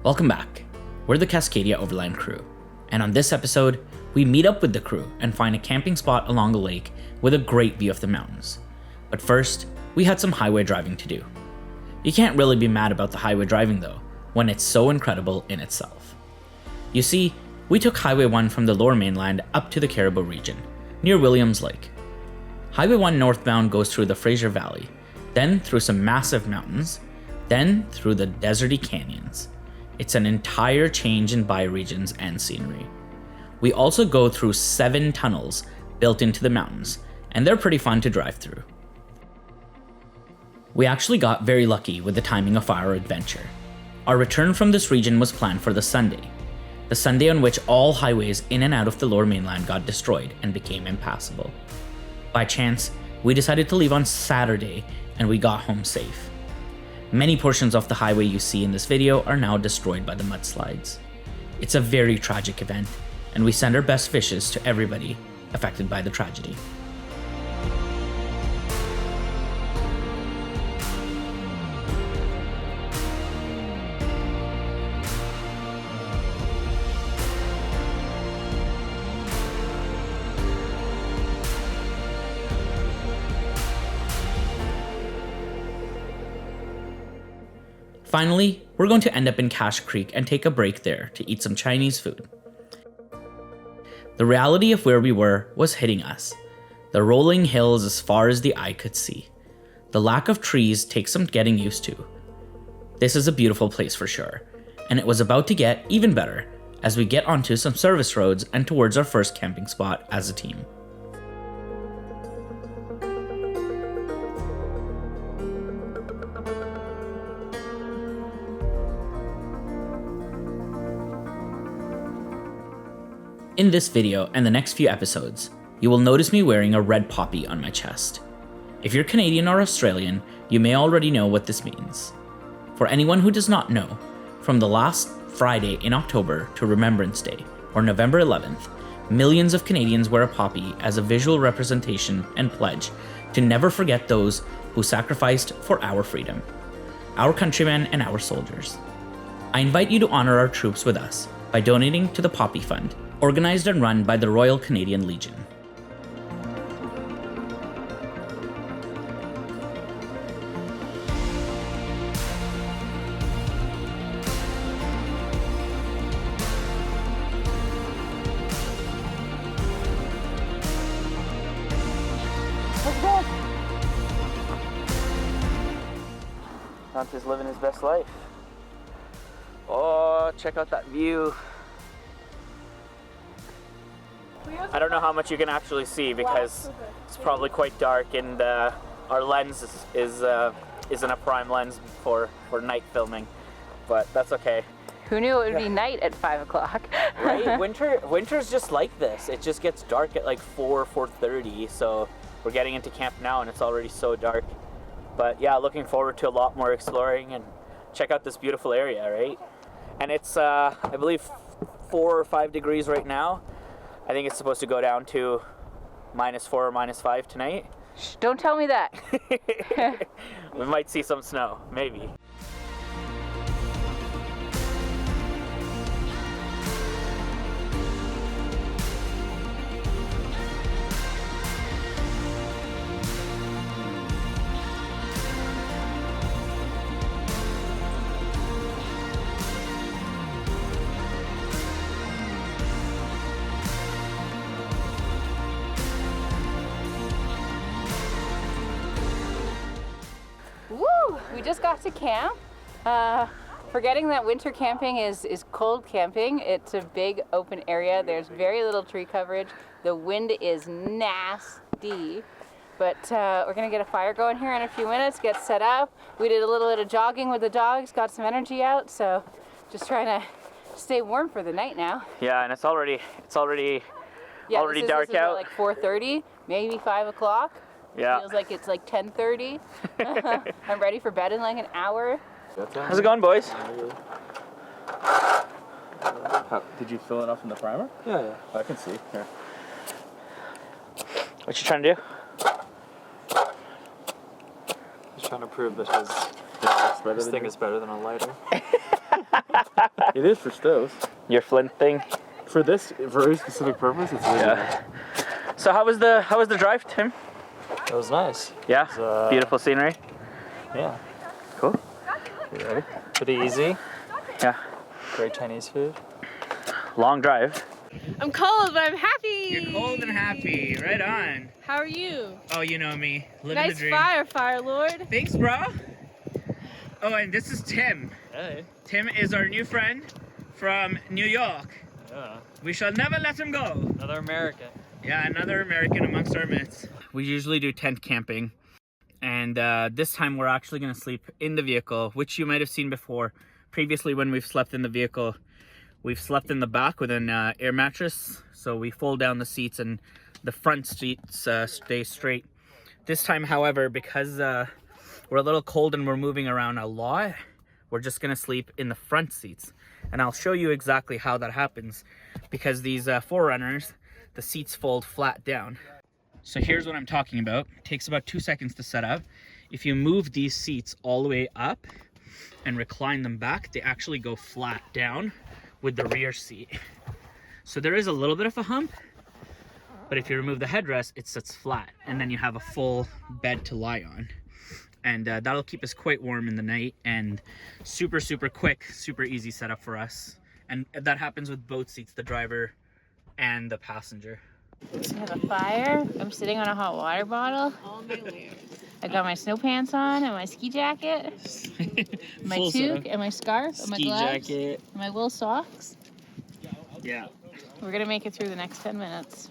Welcome back. We're the Cascadia Overland Crew, and on this episode, we meet up with the crew and find a camping spot along a lake with a great view of the mountains. But first, we had some highway driving to do. You can't really be mad about the highway driving though, when it's so incredible in itself. You see, we took Highway 1 from the lower mainland up to the Caribou region, near Williams Lake. Highway 1 northbound goes through the Fraser Valley, then through some massive mountains, then through the deserty canyons. It's an entire change in bioregions and scenery. We also go through 7 tunnels built into the mountains, and they're pretty fun to drive through. We actually got very lucky with the timing of our adventure. Our return from this region was planned for the Sunday on which all highways in and out of the lower mainland got destroyed and became impassable. By chance, we decided to leave on Saturday and we got home safe. Many portions of the highway you see in this video are now destroyed by the mudslides. It's a very tragic event, and we send our best wishes to everybody affected by the tragedy. Finally, we're going to end up in Cache Creek and take a break there to eat some Chinese food. The reality of where we were was hitting us. The rolling hills as far as the eye could see. The lack of trees takes some getting used to. This is a beautiful place for sure, and it was about to get even better as we get onto some service roads and towards our first camping spot as a team. In this video and the next few episodes, you will notice me wearing a red poppy on my chest. If you're Canadian or Australian, you may already know what this means. For anyone who does not know, from the last Friday in October to Remembrance Day, or November 11th, millions of Canadians wear a poppy as a visual representation and pledge to never forget those who sacrificed for our freedom, our countrymen and our soldiers. I invite you to honor our troops with us by donating to the Poppy Fund, organized and run by the Royal Canadian Legion. Dante's living his best life. Oh, check out that view. I don't know how much you can actually see because it's probably quite dark, and our lens isn't a prime lens for night filming, but that's okay. Who knew it would be night at 5 o'clock? Right? Winter's just like this. It just gets dark at like 4:30, so we're getting into camp now and it's already so dark. But yeah, looking forward to a lot more exploring and check out this beautiful area, right? And it's, I believe, 4 or 5 degrees right now. I think it's supposed to go down to -4 or -5 tonight. Shh, don't tell me that. We might see some snow, maybe. Woo! We just got to camp. Forgetting that winter camping is cold camping. It's a big open area. There's very little tree coverage. The wind is nasty. But we're gonna get a fire going here in a few minutes, get set up. We did a little bit of jogging with the dogs, got some energy out, so just trying to stay warm for the night now. Yeah, and it's already dark out. Like 4:30, maybe 5 o'clock. Yeah. Feels like it's like 10:30. I'm ready for bed in like an hour. How's it going, boys? Did you fill it up in the primer? Yeah. I can see. Here. What you trying to do? Just trying to prove this thing is better than a lighter. It is for stoves. Your flint thing. For this very specific purpose, it's really Yeah. So how was the drive, Tim? It was nice. Yeah. It was, Beautiful scenery. Yeah. Cool. You ready? Pretty easy. Yeah. Great Chinese food. Long drive. I'm cold, but I'm happy. You're cold and happy. Right on. How are you? Oh, you know me. Living Nice the dream. fire lord. Thanks, bro. Oh, and this is Tim. Hey. Tim is our new friend from New York. Yeah. We shall never let him go. Another American. Yeah, another American amongst our midst. We usually do tent camping. And this time we're actually going to sleep in the vehicle, which you might have seen before. Previously, when we've slept in the vehicle, we've slept in the back with an air mattress. So we fold down the seats and the front seats stay straight. This time, however, because we're a little cold and we're moving around a lot, we're just going to sleep in the front seats. And I'll show you exactly how that happens. Because these 4runners, the seats fold flat down. So here's what I'm talking about. It takes about 2 seconds to set up. If you move these seats all the way up and recline them back, they actually go flat down with the rear seat. So there is a little bit of a hump, but if you remove the headrest, it sits flat, and then you have a full bed to lie on. And that'll keep us quite warm in the night, and super, super quick, super easy setup for us. And that happens with both seats, the driver and the passenger. I have a fire. I'm sitting on a hot water bottle. All my layers. I got my snow pants on and my ski jacket, my Full toque setup. and my scarf and my Ski gloves, jacket. and my wool socks. Yeah. We're gonna make it through the next 10 minutes.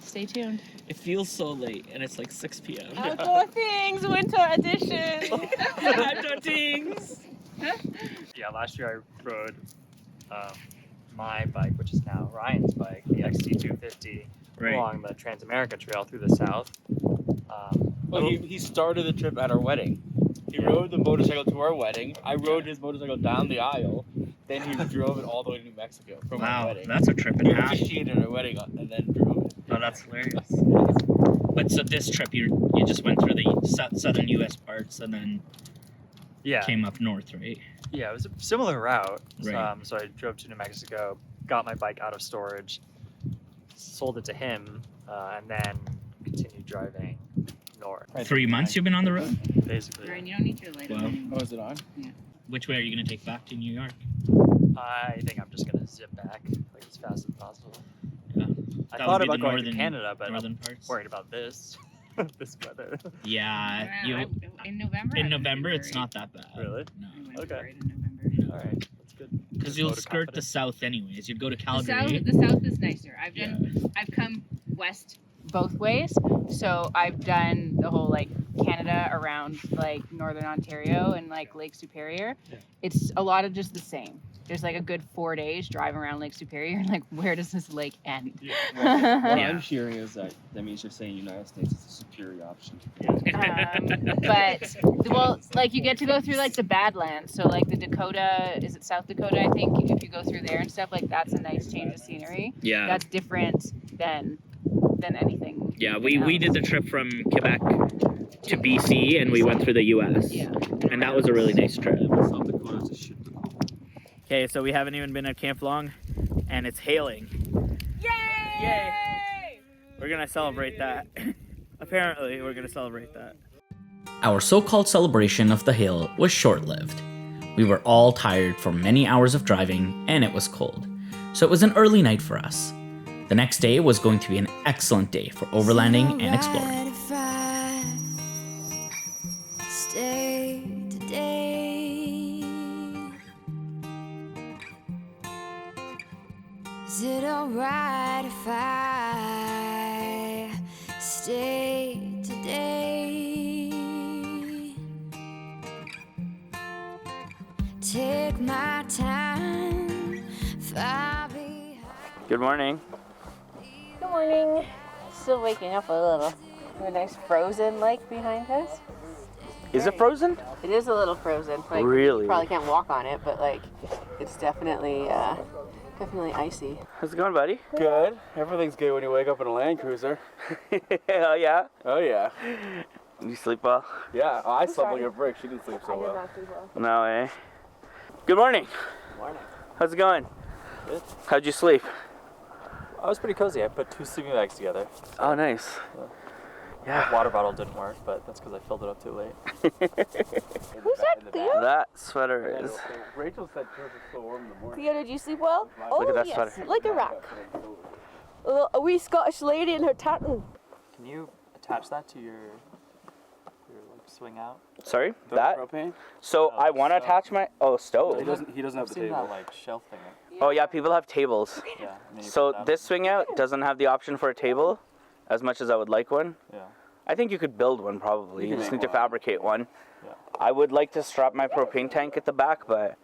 Stay tuned. It feels so late, and it's like 6 p.m. Outdoor things, winter edition. Outdoor things. Yeah, last year I rode my bike, which is now Ryan's bike, the XT250, Right. along the Transamerica Trail through the south. Well, he started the trip at our wedding. He rode the motorcycle to our wedding. I rode his motorcycle down the aisle. Then he drove it all the way to New Mexico from our Wow, wedding. that's a trip and We a half. officiated our wedding and then drove it. Oh, that's hilarious. But so this trip, you just went through the southern U.S. parts and then Yeah, came up north, right? yeah, it was a similar route. Right. So I drove to New Mexico, got my bike out of storage, sold it to him, and then continued driving north. 3 months you've been on the road? Basically. Ryan, you don't need your light Wow. on. Oh, is it on? Which way are you going to take back to New York? I think I'm just gonna zip back like as fast as possible. Yeah. I That thought would be about the going to northern- Canada, but northern I'm parts? worried about this, this weather. Yeah. In November? In November, it's not that bad. Really? No. Okay. In November. All right, that's good. Because Just you'll vote of skirt the confidence. south anyways. You'd go to The Calgary. south is nicer. Yeah. I've come west both ways, so I've done the whole like Canada around like northern Ontario and like Lake Superior. Yeah. It's a lot of just the same. There's like a good 4 days driving around Lake Superior and like where does this lake end? What Yeah. I'm hearing is that means you're saying United States is a superior option. But well, like you get to go through like the Badlands, so like the Dakota, is it South Dakota? I think if you go through there and stuff, like that's a nice change of scenery. Yeah. That's different than anything. Yeah, we did the trip from Quebec to BC and we went through the US. Yeah. And that was a really nice trip. South Dakota's a shit. Okay, so we haven't even been at camp long and it's hailing. Yay! Yay! We're gonna celebrate that. Apparently, we're gonna celebrate that. Our so-called celebration of the hail was short-lived. We were all tired from many hours of driving and it was cold, so it was an early night for us. The next day was going to be an excellent day for overlanding and exploring. Stay today. Is it alright if I stay today? Take my time, far behind. Good morning. Good morning. Still waking up a little. We have a nice frozen lake behind us. Is it frozen? It is a little frozen. Like, Really? You probably can't walk on it, but like, it's definitely icy. How's it going, buddy? Good. Everything's good when you wake up in a Land Cruiser. Oh yeah. Oh yeah. You sleep well? Yeah. I slept like a brick. She didn't sleep so well. not do well. No way. Good morning. Morning. How's it going? Good. How'd you sleep? I was pretty cozy. I put 2 sleeping bags together. Oh, nice. My water bottle didn't work, but that's because I filled it up too late. Who's that, Cleo? That sweater is. Rachel said yours was so warm in the morning. Cleo, did you sleep well? Look at that yes, sweater. like a rock. A wee Scottish lady in her tartan. Can you attach that to your like swing out? Sorry? The That? propane? So I want to attach my. Oh, stove. He doesn't have I've the seen table. that like shelf thing. Oh, yeah, people have tables. Yeah. and then you So put that this swing out doesn't have the option for a table as much as I would like one. Yeah. I think you could build one probably. You You can just make need to one. fabricate one. Yeah. I would like to strap my propane tank at the back, but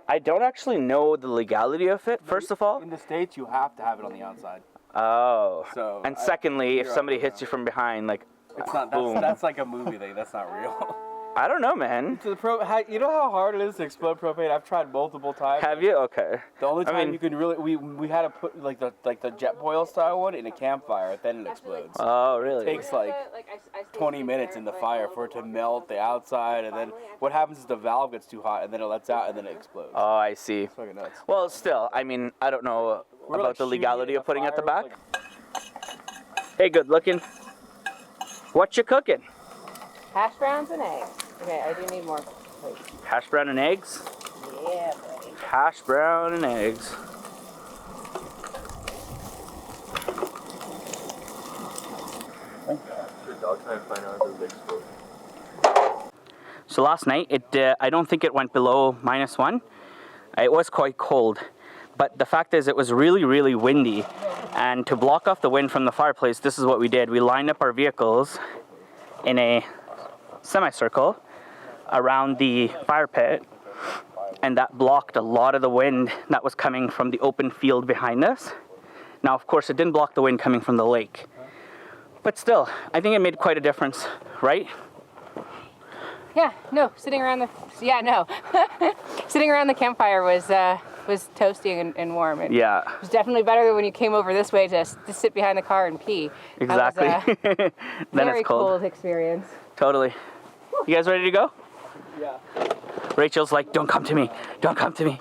I don't actually know the legality of it, first of all. In the States, you have to have it on the outside. Oh. So And secondly, if you're somebody up, hits you from behind, like, It's not. boom. That's like a movie thing. That's not real. I don't know, man. To the you know how hard it is to explode propane? I've tried multiple times. Have you? Okay. The only I time mean- you can really we had to put like the jet boil style one in a campfire, then it explodes. Oh, really? It takes like 20 minutes in the fire for it to melt the outside, and then what happens is the valve gets too hot, and then it lets out, and then it explodes. Oh, I see. It's fucking nuts. Well, still, I mean, I don't know We're, about like, the shooting legality in of putting it at the fire back. with, Hey, good looking. What you cooking? Hash browns and eggs. Okay, I do need more. Wait. Hash brown and eggs? Yeah, buddy. Hash brown and eggs. So last night, I don't think it went below -1. It was quite cold. But the fact is, it was really, really windy. And to block off the wind from the fireplace, this is what we did. We lined up our vehicles in a semicircle around the fire pit. And that blocked a lot of the wind that was coming from the open field behind us. Now, of course, it didn't block the wind coming from the lake. But still, I think it made quite a difference, right? Yeah, no, sitting around the sitting around the campfire was toasty and warm. It Yeah, was definitely better than when you came over this way to sit behind the car and pee. exactly. That was a Then very it's cold. cold experience. Totally. You guys ready to go? Yeah. Rachel's like, don't come to me. Don't come to me.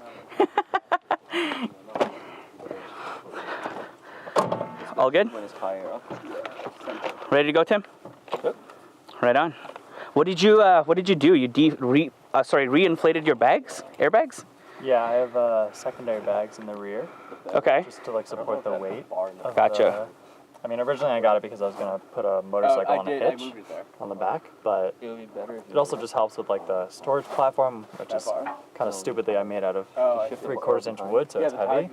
All good? Ready to go, Tim? Yep. Right on. What did you do? You reinflated your bags? Airbags? Yeah, I have secondary bags in the rear Okay. just to like support the weight. Of Gotcha. I mean, originally I got it because I was gonna put a motorcycle on a hitch on the back, but it also just helps with like the storage platform, which is kind of stupidly I made out of 3/4 inch wood, so it's heavy.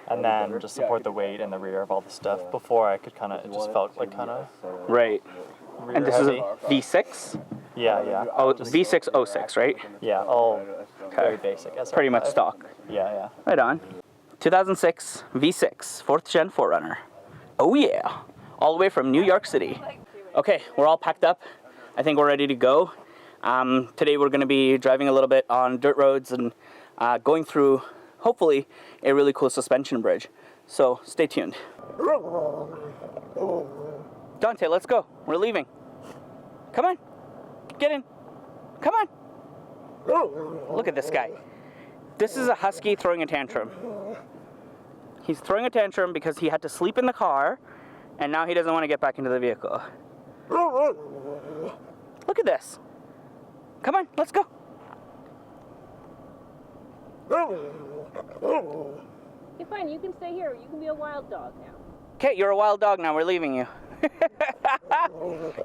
And then just support the weight in the rear of all the stuff. Before I could it just felt like Right. rear And this heavy. is a V6? Yeah. Oh, Just- V606, right? Yeah, all very basic. Pretty much SR5. stock. Yeah. Right on. 2006 V6 4th Gen 4Runner. Oh yeah. All the way from New York City. Okay, we're all packed up. I think we're ready to go. Today we're going to be driving a little bit on dirt roads and going through, hopefully, a really cool suspension bridge. So stay tuned. Dante, let's go. We're leaving. Come on. Get in. Come on. Look at this guy. This is a husky throwing a tantrum. He's throwing a tantrum because he had to sleep in the car, and now he doesn't want to get back into the vehicle. Look at this. Come on, let's go. You're fine. You can stay here. You can be a wild dog now. Okay, you're a wild dog now. We're leaving you.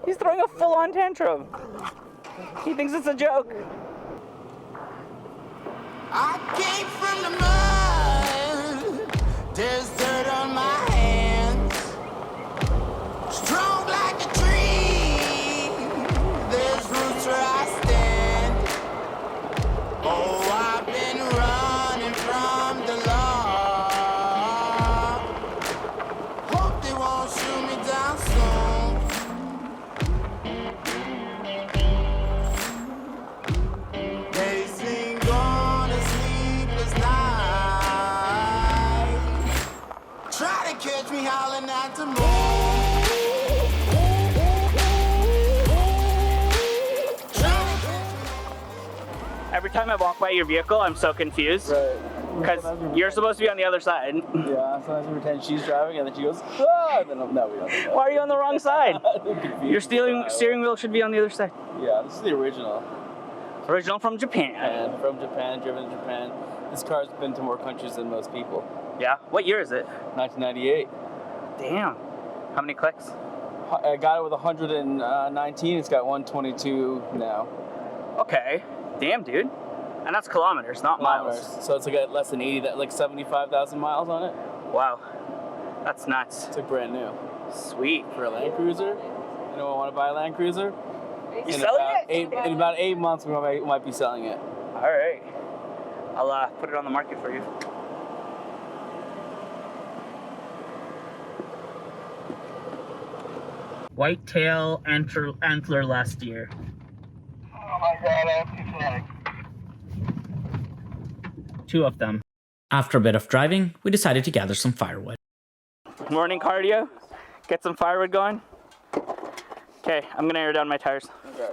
He's throwing a full-on tantrum. He thinks it's a joke. I came from the mud. There's dirt on my hands. Strong like a tree. There's roots where I stand. Oh, I've been running from the law. Hope they won't shoot me down soon. They sing on a sleepless night. Try to kill time I walk by your vehicle, I'm so confused. Right. Because you're supposed to be on the other side. Yeah, sometimes we pretend she's driving and then she goes, ah! And then, no, we don't do that. Why are you on the wrong side? Your steering wheel should be on the other side. Yeah, this is the original. Original from Japan. And from Japan, driven in Japan. This car's been to more countries than most people. Yeah? What year is it? 1998. Damn. How many clicks? I got it with 119. It's got 122 now. Okay. Damn, dude. And that's kilometers, not miles. So it's like less than 80, like 75,000 miles on it. Wow. That's nuts. It's like brand new. Sweet. For a Landcruiser. Anyone want to buy a Landcruiser? You selling it? In about 8 months, we might be selling it. All right. I'll put it on the market for you. Whitetail antler last year. Oh my god, I'm pathetic. 2 of them. After a bit of driving, we decided to gather some firewood. Morning cardio. Get some firewood going. Okay, I'm gonna air down my tires. Okay.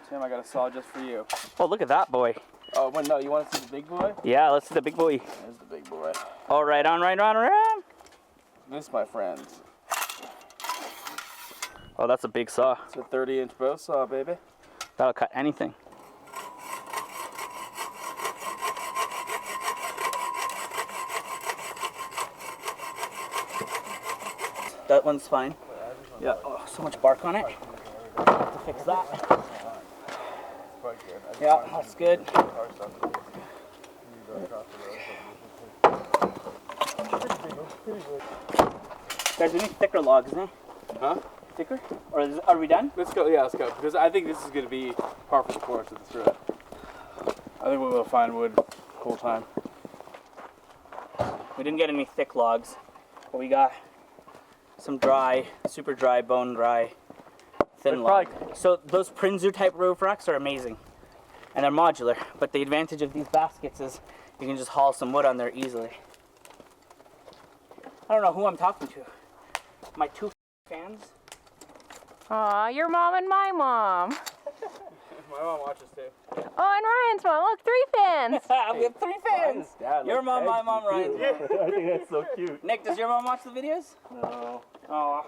Tim, I got a saw just for you. Oh, look at that boy. Oh, wait, no, you want to see the big boy? Yeah, let's see the big boy. There's the big boy. All right, on. This, my friends. Oh, that's a big saw. It's a 30-inch bow saw, baby. That'll cut anything. That one's fine. Yeah. Oh, so much bark on it. I have to fix that. Yeah, that's good. Guys, we need thicker logs, eh? Huh? Thicker? Or are we done? Let's go. Yeah, let's go. Because I think this is going to be par for the course of this road. I think we will find wood the whole time. We didn't get any thick logs, but we got some dry, super dry, bone dry, thin logs. So those Prinzu type roof racks are amazing. And they're modular, but the advantage of these baskets is you can just haul some wood on there easily. I don't know who I'm talking to. My 2 fans? Aw, your mom and my mom. My mom watches too. Oh, and Ryan's mom. Look, 3 fans. We have 3 fans. Your mom, my mom, Ryan's. I think that's so cute. Nick, does your mom watch the videos? No. Oh.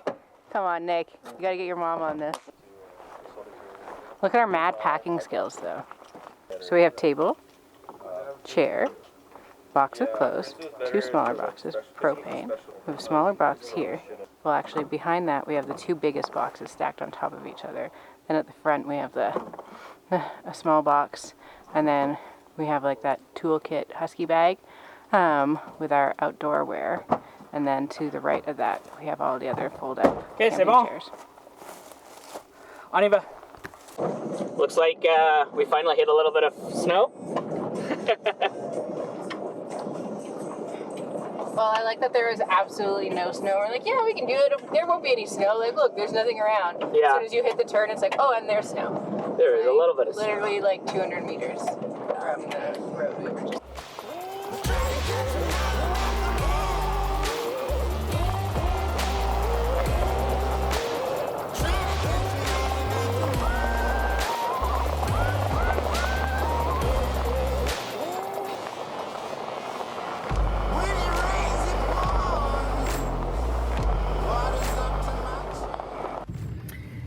Come on, Nick. You gotta get your mom on this. Look at our mad packing skills, though. So we have table, chair, box of clothes, 2 smaller boxes, propane. We have a smaller box here. Well, actually, behind that, we have the 2 biggest boxes stacked on top of each other. Then at the front, we have a small box, and then we have like that toolkit husky bag with our outdoor wear. And then to the right of that, we have all the other fold-out camping chairs. On y va. Looks like we finally hit a little bit of snow. Well, I like that there is absolutely no snow. We're like, yeah, we can do it. There won't be any snow. Like, look, there's nothing around. Yeah. As soon as you hit the turn, it's like, oh, and there's snow. There is a little bit of snow. Literally like 200 meters from the road we were just.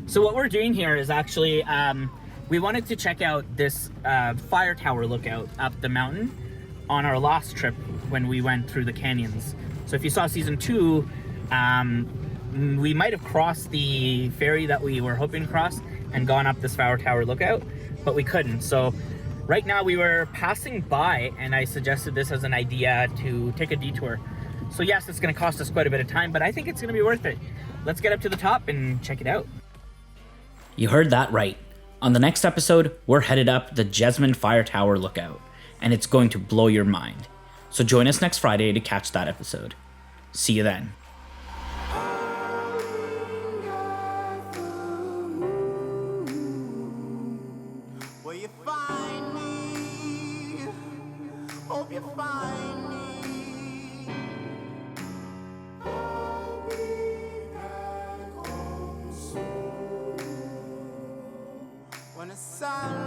So what we're doing here is actually, we wanted to check out this fire tower lookout up the mountain on our last trip when we went through the canyons. So if you saw season 2, we might have crossed the ferry that we were hoping to cross and gone up this fire tower lookout, but we couldn't. So right now we were passing by and I suggested this as an idea to take a detour. So yes, it's gonna cost us quite a bit of time, but I think it's gonna be worth it. Let's get up to the top and check it out. You heard that right. On the next episode, we're headed up the Jesmond Fire Tower Lookout, and it's going to blow your mind. So join us next Friday to catch that episode. See you then. Will you find me? Hope you find me. I'll be back home soon. When the sun